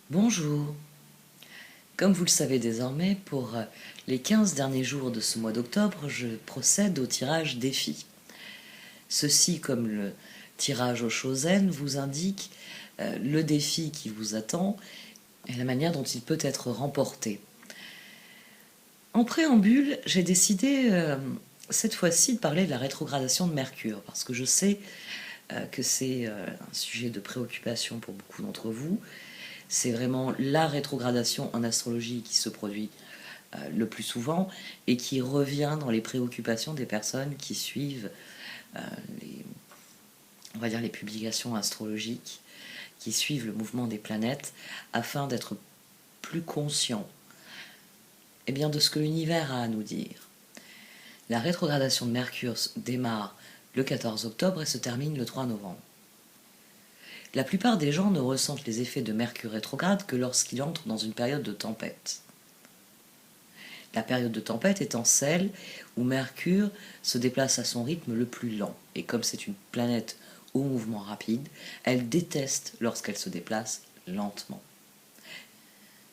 Bonjour. Comme vous le savez désormais, pour les 15 derniers jours de ce mois d'octobre, je procède au tirage défi. Ceci, comme le tirage au Chosen, vous indique le défi qui vous attend et la manière dont il peut être remporté. En préambule, j'ai décidé cette fois-ci de parler de la rétrogradation de Mercure, parce que je sais que c'est un sujet de préoccupation pour beaucoup d'entre vous. C'est vraiment la rétrogradation en astrologie qui se produit le plus souvent et qui revient dans les préoccupations des personnes qui suivent les, on va dire les publications astrologiques, qui suivent le mouvement des planètes afin d'être plus conscients de ce que l'univers a à nous dire. La rétrogradation de Mercure démarre le 14 octobre et se termine le 3 novembre. La plupart des gens ne ressentent les effets de Mercure rétrograde que lorsqu'il entre dans une période de tempête. La période de tempête étant celle où Mercure se déplace à son rythme le plus lent. Et comme c'est une planète au mouvement rapide, elle déteste lorsqu'elle se déplace lentement.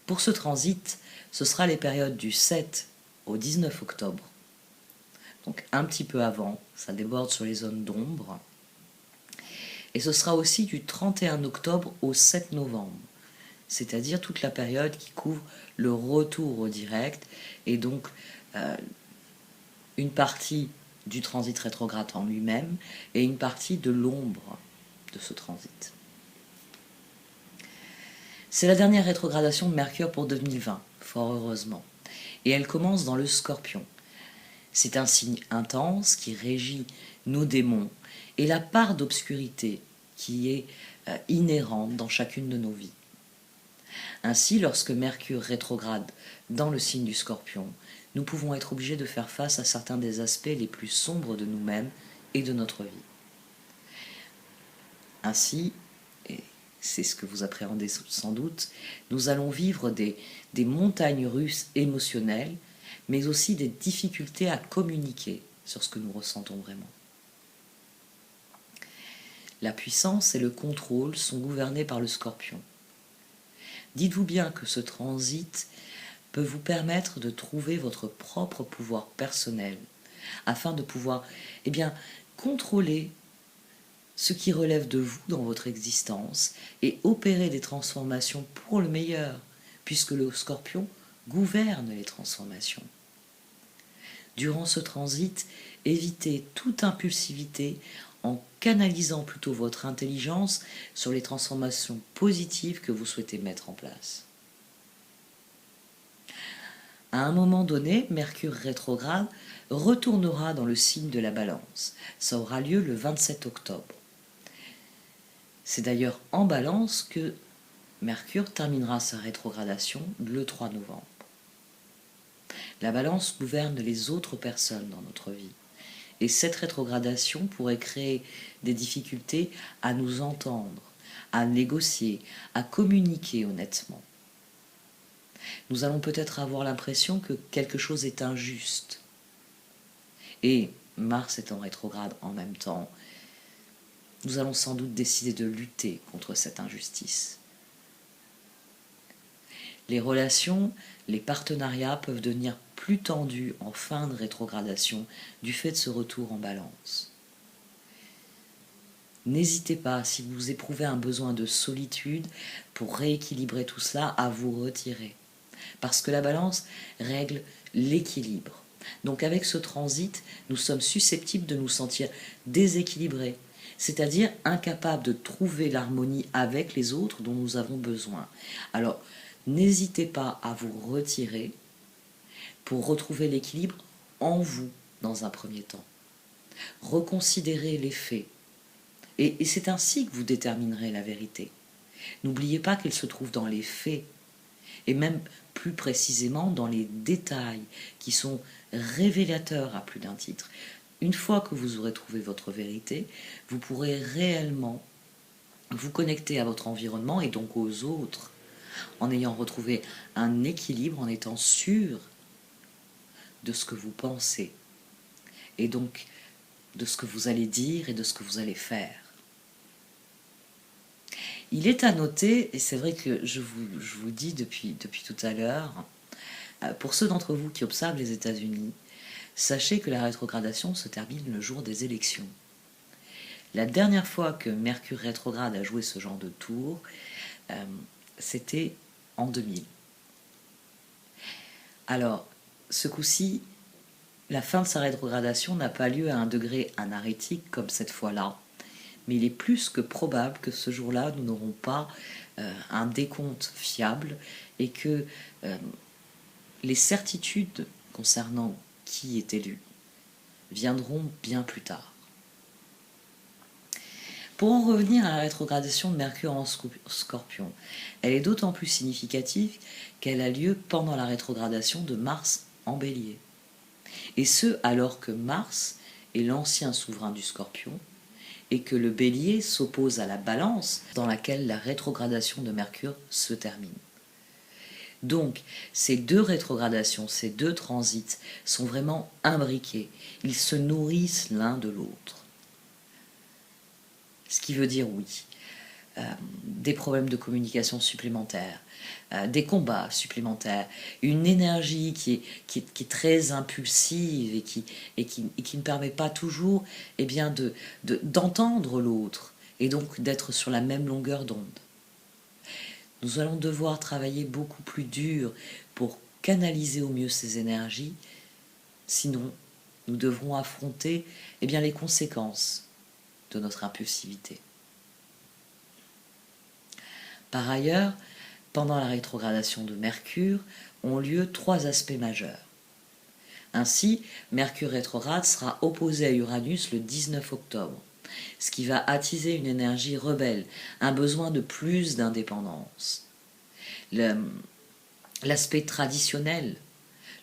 Pour ce transit, ce sera les périodes du 7 au 19 octobre. Donc un petit peu avant, ça déborde sur les zones d'ombre. Et ce sera aussi du 31 octobre au 7 novembre, c'est-à-dire toute la période qui couvre le retour au direct et donc une partie du transit rétrograde en lui-même et une partie de l'ombre de ce transit. C'est la dernière rétrogradation de Mercure pour 2020, fort heureusement, et elle commence dans le Scorpion. C'est un signe intense qui régit nos démons et la part d'obscurité qui est inhérente dans chacune de nos vies. Ainsi, lorsque Mercure rétrograde dans le signe du Scorpion, nous pouvons être obligés de faire face à certains des aspects les plus sombres de nous-mêmes et de notre vie. Ainsi, et c'est ce que vous appréhendez sans doute, nous allons vivre des montagnes russes émotionnelles, mais aussi des difficultés à communiquer sur ce que nous ressentons vraiment. La puissance et le contrôle sont gouvernés par le Scorpion. Dites-vous bien que ce transit peut vous permettre de trouver votre propre pouvoir personnel afin de pouvoir contrôler ce qui relève de vous dans votre existence et opérer des transformations pour le meilleur, puisque le Scorpion gouverne les transformations. Durant ce transit, évitez toute impulsivité en canalisant plutôt votre intelligence sur les transformations positives que vous souhaitez mettre en place. À un moment donné, Mercure rétrograde retournera dans le signe de la Balance. Ça aura lieu le 27 octobre. C'est d'ailleurs en Balance que Mercure terminera sa rétrogradation le 3 novembre. La Balance gouverne les autres personnes dans notre vie. Et cette rétrogradation pourrait créer des difficultés à nous entendre, à négocier, à communiquer honnêtement. Nous allons peut-être avoir l'impression que quelque chose est injuste. Et Mars est en rétrograde en même temps, nous allons sans doute décider de lutter contre cette injustice. Les relations, les partenariats peuvent devenir plus tendus en fin de rétrogradation du fait de ce retour en Balance. N'hésitez pas, si vous éprouvez un besoin de solitude, pour rééquilibrer tout cela, à vous retirer. Parce que la Balance règle l'équilibre. Donc avec ce transit, nous sommes susceptibles de nous sentir déséquilibrés, c'est-à-dire incapables de trouver l'harmonie avec les autres dont nous avons besoin. Alors, n'hésitez pas à vous retirer pour retrouver l'équilibre en vous dans un premier temps. Reconsidérez les faits. Et c'est ainsi que vous déterminerez la vérité. N'oubliez pas qu'elle se trouve dans les faits, et même plus précisément dans les détails qui sont révélateurs à plus d'un titre. Une fois que vous aurez trouvé votre vérité, vous pourrez réellement vous connecter à votre environnement et donc aux autres, en ayant retrouvé un équilibre, en étant sûr de ce que vous pensez, et donc de ce que vous allez dire et de ce que vous allez faire. Il est à noter, et c'est vrai que je vous dis depuis tout à l'heure, pour ceux d'entre vous qui observent les États-Unis, sachez que la rétrogradation se termine le jour des élections. La dernière fois que Mercure rétrograde a joué ce genre de tour, c'était en 2000. Alors, ce coup-ci, la fin de sa rétrogradation n'a pas lieu à un degré anarétique comme cette fois-là, mais il est plus que probable que ce jour-là, nous n'aurons pas un décompte fiable et que les certitudes concernant qui est élu viendront bien plus tard. Pour en revenir à la rétrogradation de Mercure en Scorpion, elle est d'autant plus significative qu'elle a lieu pendant la rétrogradation de Mars en Bélier. Et ce, alors que Mars est l'ancien souverain du Scorpion et que le Bélier s'oppose à la Balance dans laquelle la rétrogradation de Mercure se termine. Donc, ces deux rétrogradations, ces deux transits sont vraiment imbriqués. Ils se nourrissent l'un de l'autre. Ce qui veut dire, oui, des problèmes de communication supplémentaires, des combats supplémentaires, une énergie qui est très impulsive et qui ne permet pas toujours d'entendre l'autre et donc d'être sur la même longueur d'onde. Nous allons devoir travailler beaucoup plus dur pour canaliser au mieux ces énergies, sinon nous devrons affronter les conséquences de notre impulsivité. Par ailleurs, pendant la rétrogradation de Mercure, ont lieu 3 aspects majeurs. Ainsi, Mercure rétrograde sera opposé à Uranus le 19 octobre, ce qui va attiser une énergie rebelle, un besoin de plus d'indépendance. L'aspect traditionnel,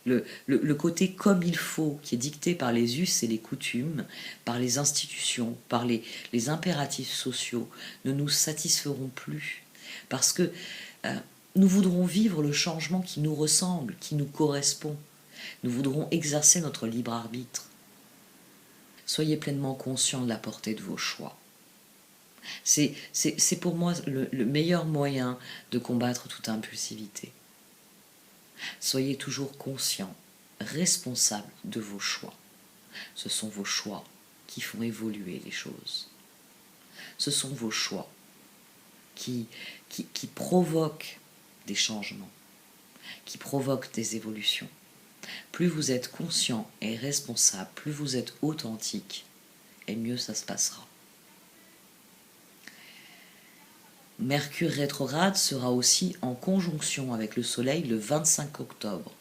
le côté comme il faut, qui est dicté par les us et les coutumes, par les institutions, par les impératifs sociaux, ne nous satisferont plus. Parce que nous voudrons vivre le changement qui nous ressemble, qui nous correspond. Nous voudrons exercer notre libre arbitre. Soyez pleinement conscients de la portée de vos choix. C'est pour moi le meilleur moyen de combattre toute impulsivité. Soyez toujours conscients, responsables de vos choix. Ce sont vos choix qui font évoluer les choses. Ce sont vos choix qui provoquent des changements, qui provoquent des évolutions. Plus vous êtes conscient et responsable, plus vous êtes authentique, et mieux ça se passera. Mercure rétrograde sera aussi en conjonction avec le Soleil le 25 octobre.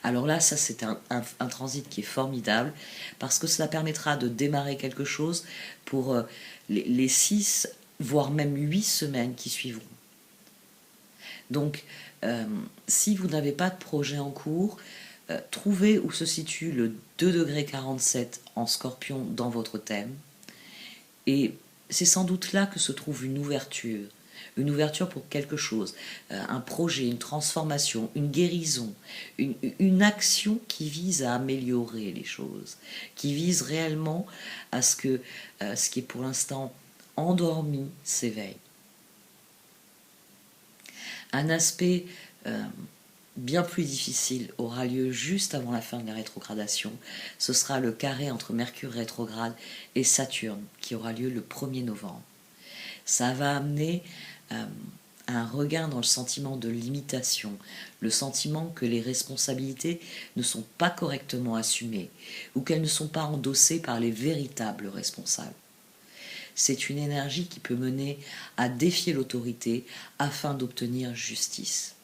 Alors là, ça c'est un transit qui est formidable parce que cela permettra de démarrer quelque chose pour les 6, voire même 8 semaines qui suivront. Donc, si vous n'avez pas de projet en cours, trouvez où se situe le 2,47 en Scorpion dans votre thème et c'est sans doute là que se trouve une ouverture pour quelque chose, un projet, une transformation, une guérison, une action qui vise à améliorer les choses, qui vise réellement à ce que ce qui est pour l'instant endormi s'éveille. Un aspect bien plus difficile aura lieu juste avant la fin de la rétrogradation. Ce sera le carré entre Mercure rétrograde et Saturne qui aura lieu le 1er novembre. Ça va amener un regain dans le sentiment de limitation, le sentiment que les responsabilités ne sont pas correctement assumées ou qu'elles ne sont pas endossées par les véritables responsables. C'est une énergie qui peut mener à défier l'autorité afin d'obtenir justice.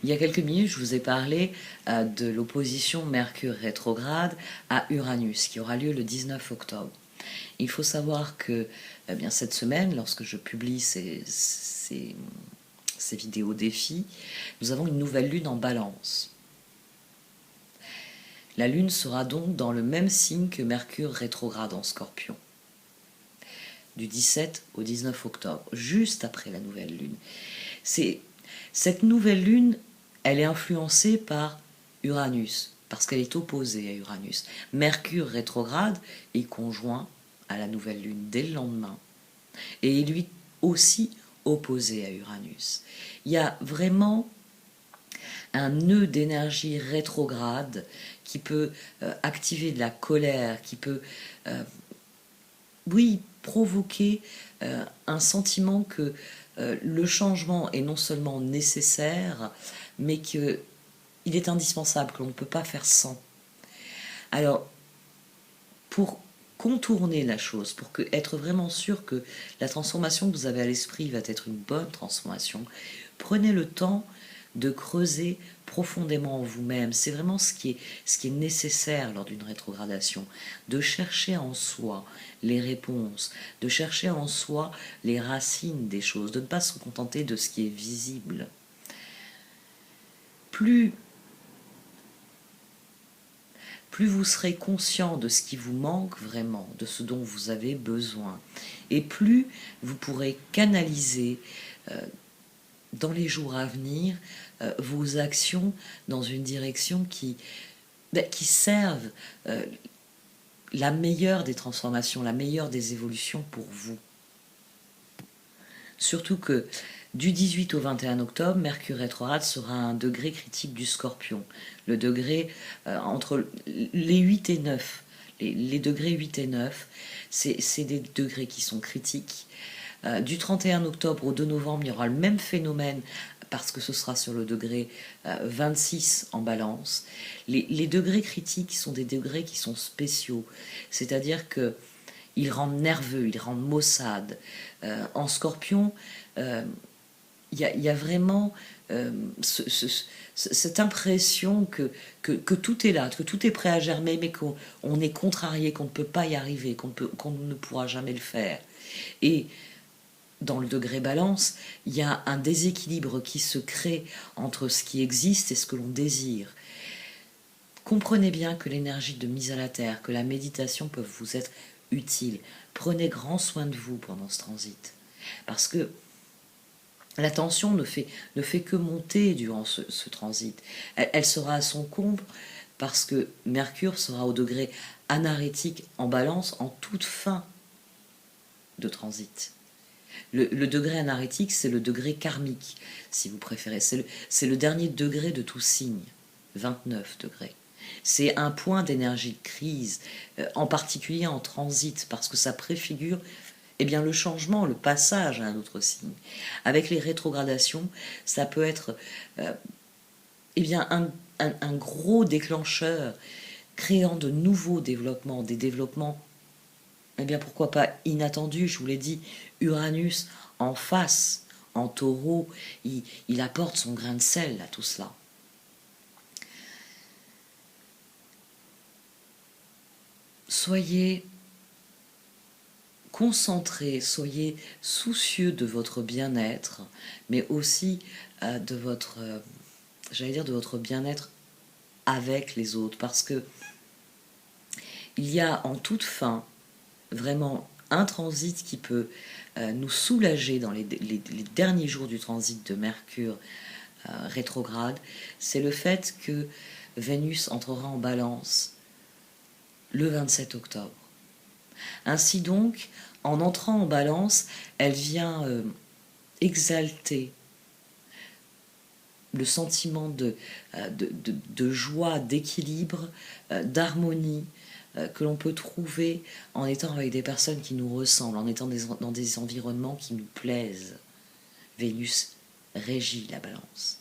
Il y a quelques minutes, je vous ai parlé de l'opposition Mercure rétrograde à Uranus, qui aura lieu le 19 octobre. Il faut savoir que cette semaine, lorsque je publie ces vidéos défis, nous avons une nouvelle lune en Balance. La lune sera donc dans le même signe que Mercure rétrograde en Scorpion, du 17 au 19 octobre, juste après la nouvelle lune. Cette nouvelle lune, elle est influencée par Uranus, parce qu'elle est opposée à Uranus. Mercure rétrograde est conjoint à la nouvelle lune dès le lendemain, et lui aussi opposé à Uranus. Il y a vraiment un nœud d'énergie rétrograde qui peut activer de la colère, qui peut, oui, provoquer un sentiment que le changement est non seulement nécessaire, mais qu'il est indispensable, que l'on ne peut pas faire sans. Alors, pour contourner la chose, pour être vraiment sûr que la transformation que vous avez à l'esprit va être une bonne transformation, prenez le temps de creuser profondément en vous-même. C'est vraiment ce qui est nécessaire lors d'une rétrogradation, de chercher en soi les réponses, de chercher en soi les racines des choses, de ne pas se contenter de ce qui est visible. Plus vous serez conscient de ce qui vous manque vraiment, de ce dont vous avez besoin, et plus vous pourrez canaliser dans les jours à venir vos actions dans une direction qui serve la meilleure des transformations, la meilleure des évolutions pour vous. Surtout que du 18 au 21 octobre, Mercure rétrograde sera à un degré critique du Scorpion. Le degré entre les 8 et 9. Les degrés 8 et 9, c'est des degrés qui sont critiques. Du 31 octobre au 2 novembre, il y aura le même phénomène parce que ce sera sur le degré 26 en balance. Les degrés critiques sont des degrés qui sont spéciaux, c'est-à-dire que ils rendent nerveux, ils rendent maussade. En Scorpion, il y a vraiment cette impression que tout est là, que tout est prêt à germer, mais qu'on est contrarié, qu'on ne peut pas y arriver, qu'on ne pourra jamais le faire. Et dans le degré balance, il y a un déséquilibre qui se crée entre ce qui existe et ce que l'on désire. Comprenez bien que l'énergie de mise à la terre, que la méditation peuvent vous être utiles. Prenez grand soin de vous pendant ce transit. Parce que la tension ne fait que monter durant ce transit. Elle sera à son comble parce que Mercure sera au degré anarétique en balance en toute fin de transit. Le degré anarétique, c'est le degré karmique, si vous préférez. C'est le dernier degré de tout signe, 29 degrés. C'est un point d'énergie de crise, en particulier en transit, parce que ça préfigure le changement, le passage à un autre signe. Avec les rétrogradations, ça peut être un gros déclencheur, créant de nouveaux développements, des développements pourquoi pas inattendu, je vous l'ai dit, Uranus en face, en taureau, il apporte son grain de sel à tout cela. Soyez concentrés, soyez soucieux de votre bien-être, mais aussi de votre bien-être avec les autres, parce que il y a en toute fin vraiment un transit qui peut nous soulager dans les derniers jours du transit de Mercure rétrograde, c'est le fait que Vénus entrera en balance le 27 octobre. Ainsi donc, en entrant en balance, elle vient exalter le sentiment de joie, d'équilibre, d'harmonie, que l'on peut trouver en étant avec des personnes qui nous ressemblent, en étant dans des environnements qui nous plaisent. Vénus régit la balance.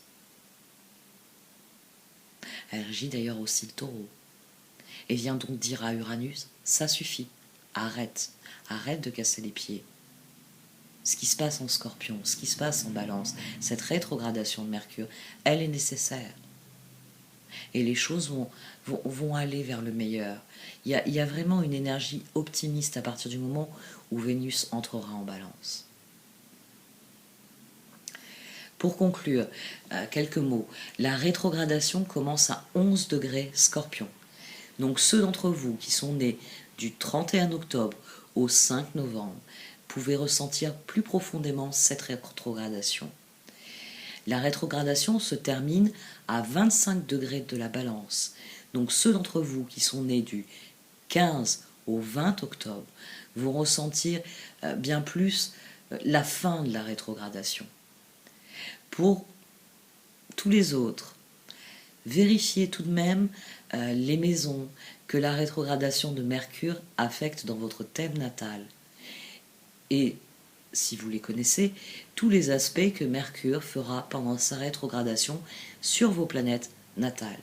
Elle régit d'ailleurs aussi le taureau. Et vient donc dire à Uranus, ça suffit, arrête de casser les pieds. Ce qui se passe en Scorpion, ce qui se passe en balance, cette rétrogradation de Mercure, elle est nécessaire. Et les choses vont aller vers le meilleur. Il y a vraiment une énergie optimiste à partir du moment où Vénus entrera en balance. Pour conclure, quelques mots. La rétrogradation commence à 11 degrés Scorpion. Donc ceux d'entre vous qui sont nés du 31 octobre au 5 novembre pouvez ressentir plus profondément cette rétrogradation. La rétrogradation se termine à 25 degrés de la balance. Donc ceux d'entre vous qui sont nés du 15 au 20 octobre vont ressentir bien plus la fin de la rétrogradation. Pour tous les autres, vérifiez tout de même les maisons que la rétrogradation de Mercure affecte dans votre thème natal. Et, si vous les connaissez, tous les aspects que Mercure fera pendant sa rétrogradation sur vos planètes natales.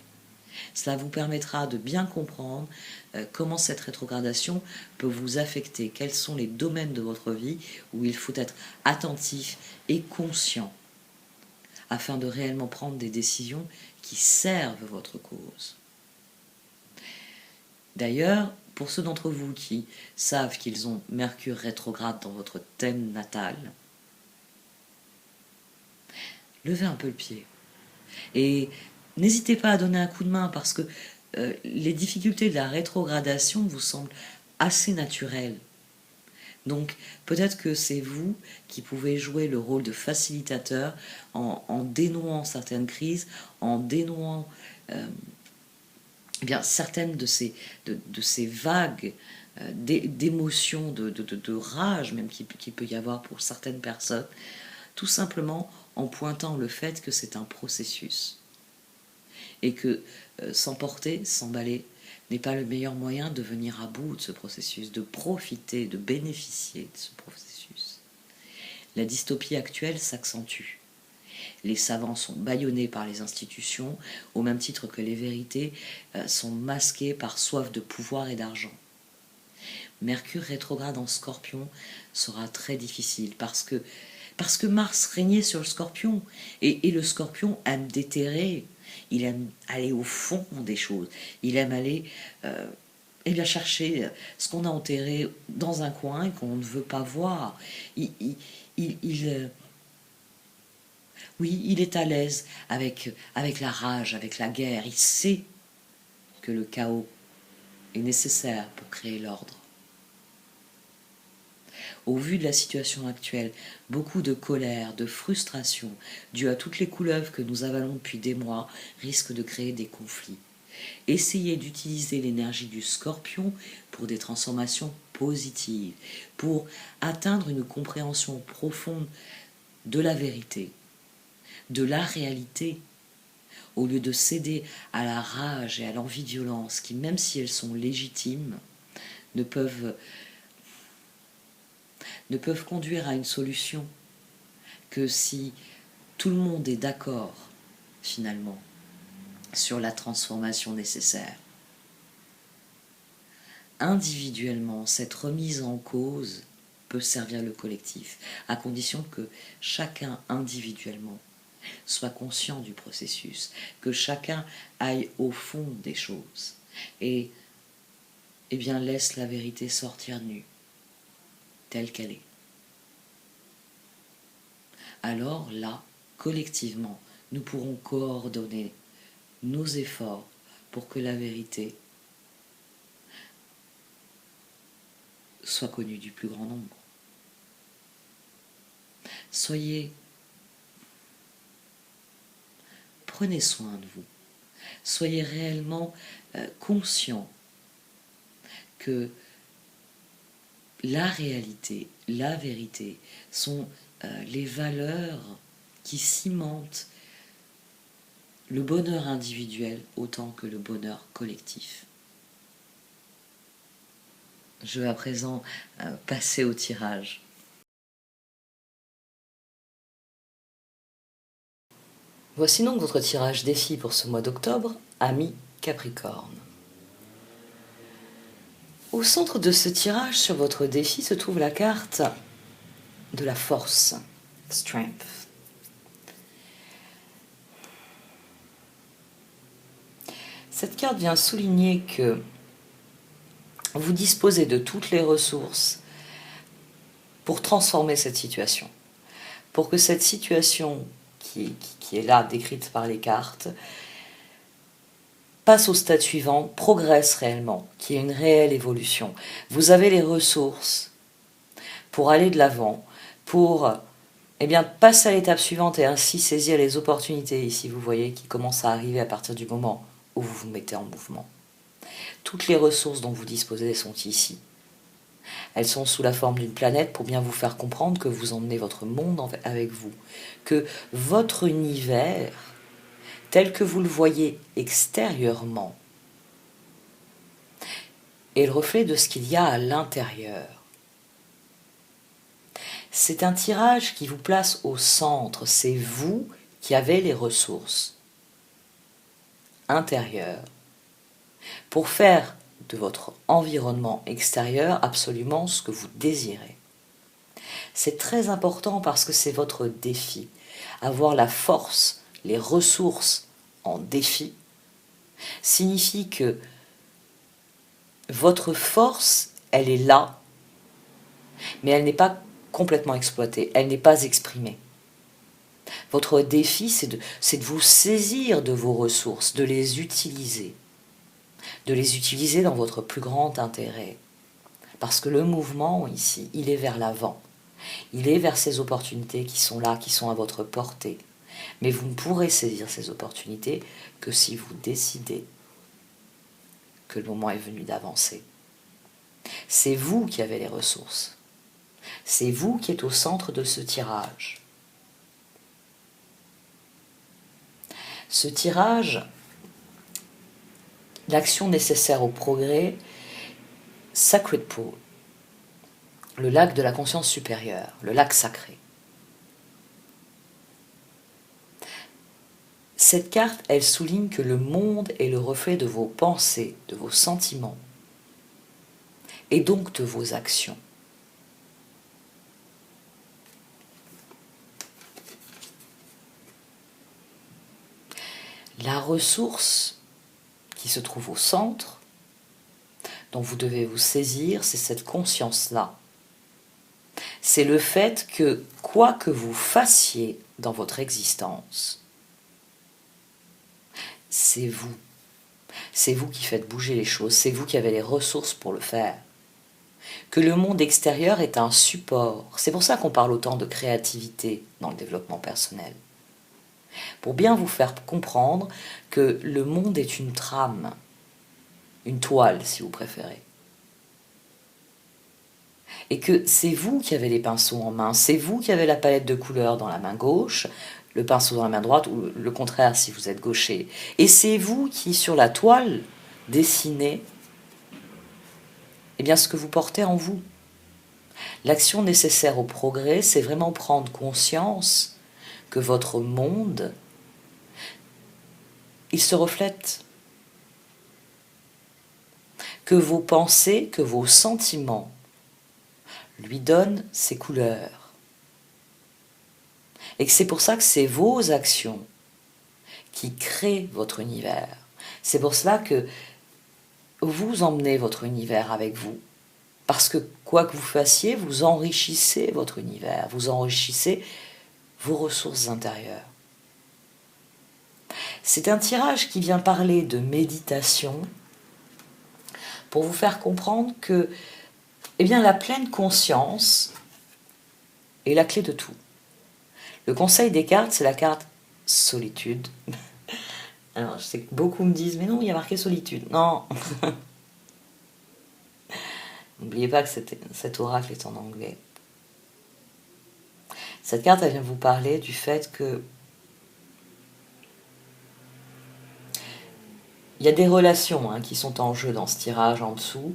Cela vous permettra de bien comprendre comment cette rétrogradation peut vous affecter, quels sont les domaines de votre vie où il faut être attentif et conscient afin de réellement prendre des décisions qui servent votre cause. D'ailleurs, pour ceux d'entre vous qui savent qu'ils ont Mercure rétrograde dans votre thème natal, levez un peu le pied. Et n'hésitez pas à donner un coup de main parce que les difficultés de la rétrogradation vous semblent assez naturelles. Donc peut-être que c'est vous qui pouvez jouer le rôle de facilitateur en dénouant certaines crises, en dénouant certaines de ces vagues d'émotions, de rage même qu'il peut y avoir pour certaines personnes, tout simplement en pointant le fait que c'est un processus et que s'emporter, s'emballer n'est pas le meilleur moyen de venir à bout de ce processus, de profiter, de bénéficier de ce processus. La dystopie actuelle s'accentue. Les savants sont bâillonnés par les institutions, au même titre que les vérités sont masquées par soif de pouvoir et d'argent. Mercure rétrograde en Scorpion sera très difficile parce que Mars régnait sur le Scorpion et le Scorpion aime déterrer, il aime aller au fond des choses, il aime aller chercher ce qu'on a enterré dans un coin et qu'on ne veut pas voir. Oui, il est à l'aise avec la rage, avec la guerre. Il sait que le chaos est nécessaire pour créer l'ordre. Au vu de la situation actuelle, beaucoup de colère, de frustration, due à toutes les couleuvres que nous avalons depuis des mois, risquent de créer des conflits. Essayez d'utiliser l'énergie du Scorpion pour des transformations positives, pour atteindre une compréhension profonde de la vérité, de la réalité, au lieu de céder à la rage et à l'envie de violence qui, même si elles sont légitimes, ne peuvent conduire à une solution que si tout le monde est d'accord, finalement, sur la transformation nécessaire. Individuellement, cette remise en cause peut servir le collectif, à condition que chacun individuellement soit conscient du processus, que chacun aille au fond des choses et laisse la vérité sortir nue, telle qu'elle est. Alors là, collectivement, nous pourrons coordonner nos efforts pour que la vérité soit connue du plus grand nombre. Prenez soin de vous. Soyez réellement conscient que la réalité, la vérité sont les valeurs qui cimentent le bonheur individuel autant que le bonheur collectif. Je vais à présent passer au tirage. Voici donc votre tirage défi pour ce mois d'octobre, ami Capricorne. Au centre de ce tirage sur votre défi se trouve la carte de la force, Strength. Cette carte vient souligner que vous disposez de toutes les ressources pour transformer cette situation, pour que cette situation qui est là, décrite par les cartes, passe au stade suivant, progresse réellement, qu'il y ait une réelle évolution. Vous avez les ressources pour aller de l'avant, pour passer à l'étape suivante et ainsi saisir les opportunités, ici vous voyez, qui commencent à arriver à partir du moment où vous vous mettez en mouvement. Toutes les ressources dont vous disposez sont ici. Elles sont sous la forme d'une planète pour bien vous faire comprendre que vous emmenez votre monde avec vous, que votre univers, tel que vous le voyez extérieurement, est le reflet de ce qu'il y a à l'intérieur. C'est un tirage qui vous place au centre, c'est vous qui avez les ressources intérieures pour faire de votre environnement extérieur absolument ce que vous désirez. C'est très important parce que c'est votre défi. Avoir la force, les ressources en défi, signifie que votre force, elle est là, mais elle n'est pas complètement exploitée, elle n'est pas exprimée. Votre défi, c'est de vous saisir de vos ressources, de les utiliser dans votre plus grand intérêt. Parce que le mouvement, ici, il est vers l'avant. Il est vers ces opportunités qui sont là, qui sont à votre portée. Mais vous ne pourrez saisir ces opportunités que si vous décidez que le moment est venu d'avancer. C'est vous qui avez les ressources. C'est vous qui êtes au centre de ce tirage. Ce tirage, l'action nécessaire au progrès, Sacred Pool, le lac de la conscience supérieure, le lac sacré. Cette carte, elle souligne que le monde est le reflet de vos pensées, de vos sentiments, et donc de vos actions. La ressource qui se trouve au centre, dont vous devez vous saisir, c'est cette conscience-là. C'est le fait que, quoi que vous fassiez dans votre existence, c'est vous. C'est vous qui faites bouger les choses, c'est vous qui avez les ressources pour le faire. Que le monde extérieur est un support. C'est pour ça qu'on parle autant de créativité dans le développement personnel. Pour bien vous faire comprendre que le monde est une trame, une toile si vous préférez. Et que c'est vous qui avez les pinceaux en main, c'est vous qui avez la palette de couleurs dans la main gauche, le pinceau dans la main droite, ou le contraire si vous êtes gaucher. Et c'est vous qui, sur la toile, dessinez ce que vous portez en vous. L'action nécessaire au progrès, c'est vraiment prendre conscience que votre monde, il se reflète. Que vos pensées, que vos sentiments lui donnent ses couleurs. Et que c'est pour ça que c'est vos actions qui créent votre univers. C'est pour cela que vous emmenez votre univers avec vous. Parce que quoi que vous fassiez, vous enrichissez votre univers, vous enrichissez vos ressources intérieures. C'est un tirage qui vient parler de méditation pour vous faire comprendre que la pleine conscience est la clé de tout. Le conseil des cartes, c'est la carte solitude. Alors, je sais que beaucoup me disent, mais non, il y a marqué solitude. Non. N'oubliez pas que cet oracle est en anglais. Cette carte, elle vient vous parler du fait que il y a des relations qui sont en jeu dans ce tirage en dessous.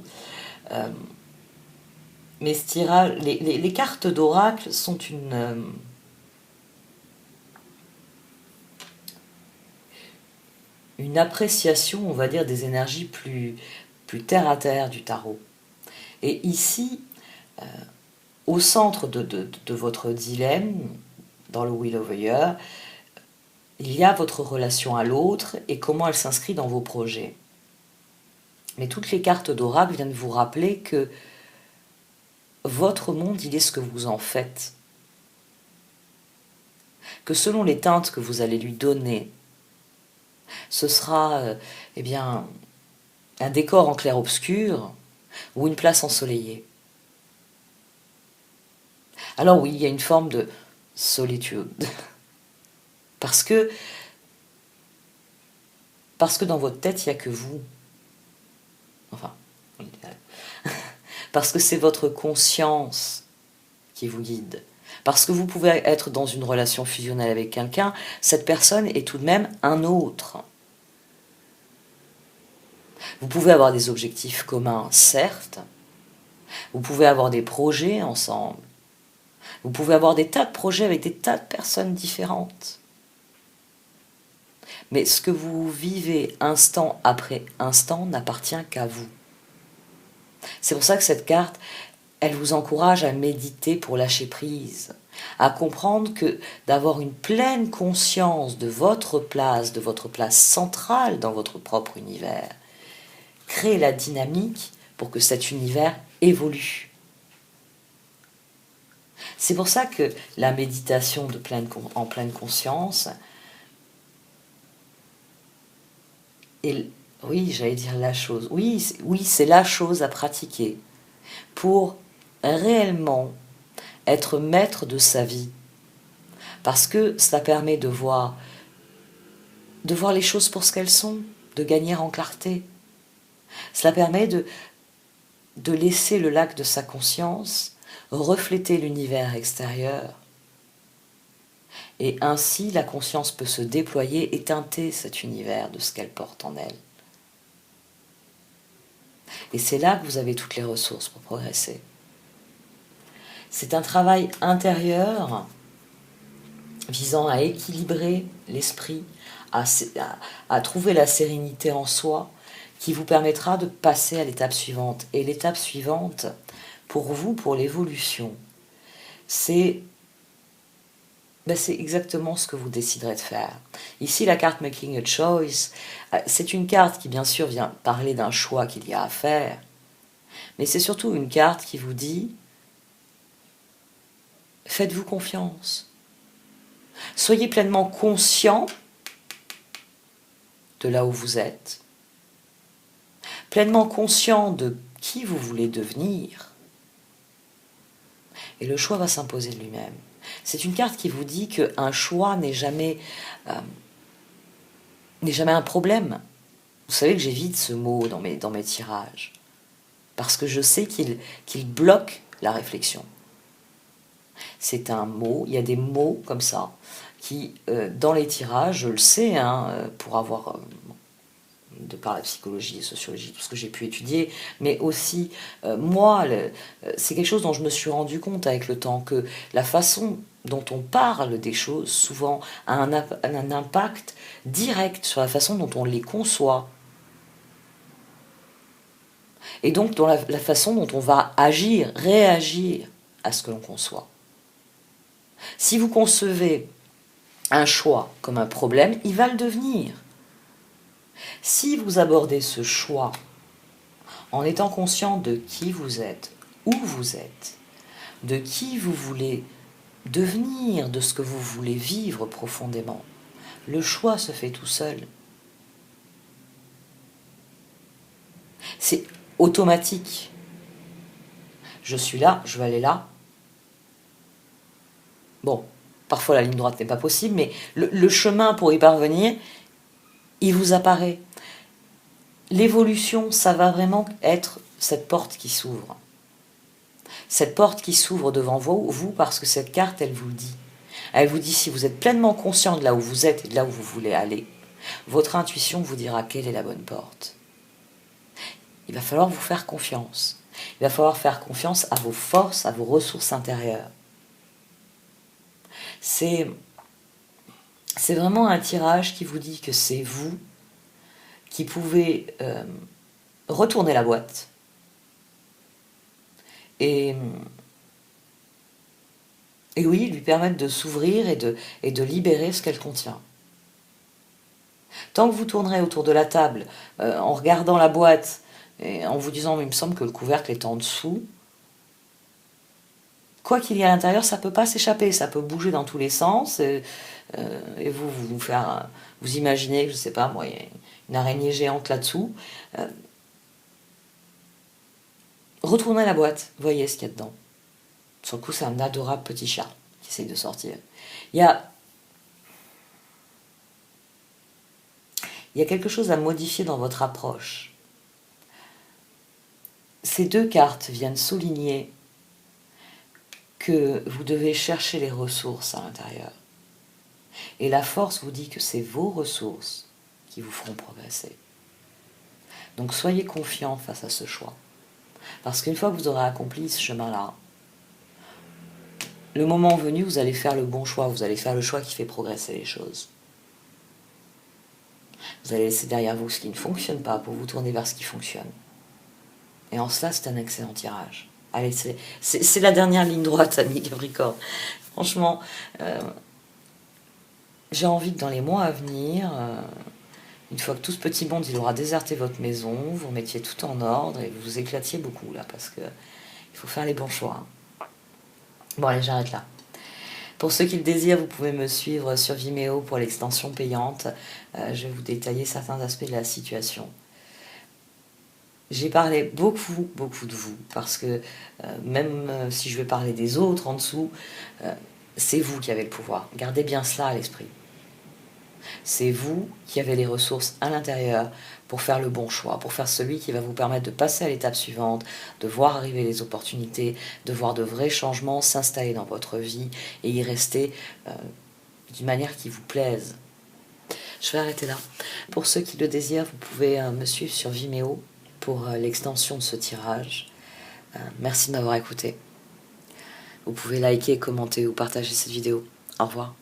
Mais ce tirage, les cartes d'oracle sont une appréciation, on va dire, des énergies plus terre à terre du tarot. Et ici, au centre de votre dilemme, dans le Wheel of the Year, il y a votre relation à l'autre et comment elle s'inscrit dans vos projets. Mais toutes les cartes d'oracle viennent vous rappeler que votre monde, il est ce que vous en faites. Que selon les teintes que vous allez lui donner, ce sera un décor en clair-obscur ou une place ensoleillée. Alors oui, il y a une forme de solitude. Parce que dans votre tête, il n'y a que vous. Enfin, parce que c'est votre conscience qui vous guide. Parce que vous pouvez être dans une relation fusionnelle avec quelqu'un, cette personne est tout de même un autre. Vous pouvez avoir des objectifs communs, certes. Vous pouvez avoir des projets ensemble. Vous pouvez avoir des tas de projets avec des tas de personnes différentes. Mais ce que vous vivez instant après instant n'appartient qu'à vous. C'est pour ça que cette carte, elle vous encourage à méditer pour lâcher prise, à comprendre que d'avoir une pleine conscience de votre place centrale dans votre propre univers, crée la dynamique pour que cet univers évolue. C'est pour ça que la méditation en pleine conscience, oui, j'allais dire la chose, oui, c'est la chose à pratiquer pour réellement être maître de sa vie. Parce que ça permet de voir les choses pour ce qu'elles sont, de gagner en clarté. Cela permet de laisser le lac de sa conscience refléter l'univers extérieur. Et ainsi, la conscience peut se déployer et teinter cet univers de ce qu'elle porte en elle. Et c'est là que vous avez toutes les ressources pour progresser. C'est un travail intérieur visant à équilibrer l'esprit, à trouver la sérénité en soi, qui vous permettra de passer à l'étape suivante. Et l'étape suivante, pour vous, pour l'évolution, c'est exactement ce que vous déciderez de faire. Ici, la carte Making a Choice, c'est une carte qui, bien sûr, vient parler d'un choix qu'il y a à faire, mais c'est surtout une carte qui vous dit « Faites-vous confiance ». Soyez pleinement conscient de là où vous êtes, pleinement conscient de qui vous voulez devenir, et le choix va s'imposer de lui-même. C'est une carte qui vous dit qu'un choix n'est jamais un problème. Vous savez que j'évite ce mot dans mes tirages, parce que je sais qu'il bloque la réflexion. C'est un mot, il y a des mots comme ça, qui, dans les tirages, je le sais, pour avoir, de par la psychologie et sociologie, tout ce que j'ai pu étudier, mais aussi, moi, c'est quelque chose dont je me suis rendu compte avec le temps, que la façon dont on parle des choses, souvent, a un impact direct sur la façon dont on les conçoit. Et donc, dans la façon dont on va agir, réagir à ce que l'on conçoit. Si vous concevez un choix comme un problème, il va le devenir. Si vous abordez ce choix en étant conscient de qui vous êtes, où vous êtes, de qui vous voulez devenir, de ce que vous voulez vivre profondément, le choix se fait tout seul. C'est automatique. Je suis là, je vais aller là. Bon, parfois la ligne droite n'est pas possible, mais le chemin pour y parvenir, il vous apparaît. L'évolution, ça va vraiment être cette porte qui s'ouvre. Cette porte qui s'ouvre devant vous, parce que cette carte, elle vous le dit. Elle vous dit, si vous êtes pleinement conscient de là où vous êtes et de là où vous voulez aller, votre intuition vous dira quelle est la bonne porte. Il va falloir vous faire confiance. Il va falloir faire confiance à vos forces, à vos ressources intérieures. C'est vraiment un tirage qui vous dit que c'est vous qui pouvez retourner la boîte et oui, lui permettre de s'ouvrir et de libérer ce qu'elle contient. Tant que vous tournerez autour de la table en regardant la boîte et en vous disant « il me semble que le couvercle est en dessous », quoi qu'il y ait à l'intérieur, ça ne peut pas s'échapper, ça peut bouger dans tous les sens, et vous imaginez, je ne sais pas moi, il y a une araignée géante là-dessous. Retournez la boîte, voyez ce qu'il y a dedans. Sur le coup, c'est un adorable petit chat qui essaye de sortir. Il y a quelque chose à modifier dans votre approche. Ces deux cartes viennent souligner que vous devez chercher les ressources à l'intérieur. Et la force vous dit que c'est vos ressources qui vous feront progresser. Donc soyez confiants face à ce choix. Parce qu'une fois que vous aurez accompli ce chemin-là, le moment venu, vous allez faire le bon choix, vous allez faire le choix qui fait progresser les choses. Vous allez laisser derrière vous ce qui ne fonctionne pas pour vous tourner vers ce qui fonctionne. Et en cela, c'est un excellent tirage. Allez, c'est la dernière ligne droite, amis Capricorne. Franchement, j'ai envie que dans les mois à venir, une fois que tout ce petit monde il aura déserté votre maison, vous remettiez tout en ordre et vous vous éclatiez beaucoup là, parce que il faut faire les bons choix. Bon allez, j'arrête là. Pour ceux qui le désirent, vous pouvez me suivre sur Vimeo pour l'extension payante. Je vais vous détailler certains aspects de la situation. J'ai parlé beaucoup de vous, parce que même si je vais parler des autres en dessous, c'est vous qui avez le pouvoir. Gardez bien cela à l'esprit. C'est vous qui avez les ressources à l'intérieur pour faire le bon choix, pour faire celui qui va vous permettre de passer à l'étape suivante, de voir arriver les opportunités, de voir de vrais changements s'installer dans votre vie et y rester d'une manière qui vous plaise. Je vais arrêter là. Pour ceux qui le désirent, vous pouvez me suivre sur Vimeo pour l'extension de ce tirage. Merci de m'avoir écouté. Vous pouvez liker, commenter ou partager cette vidéo. Au revoir.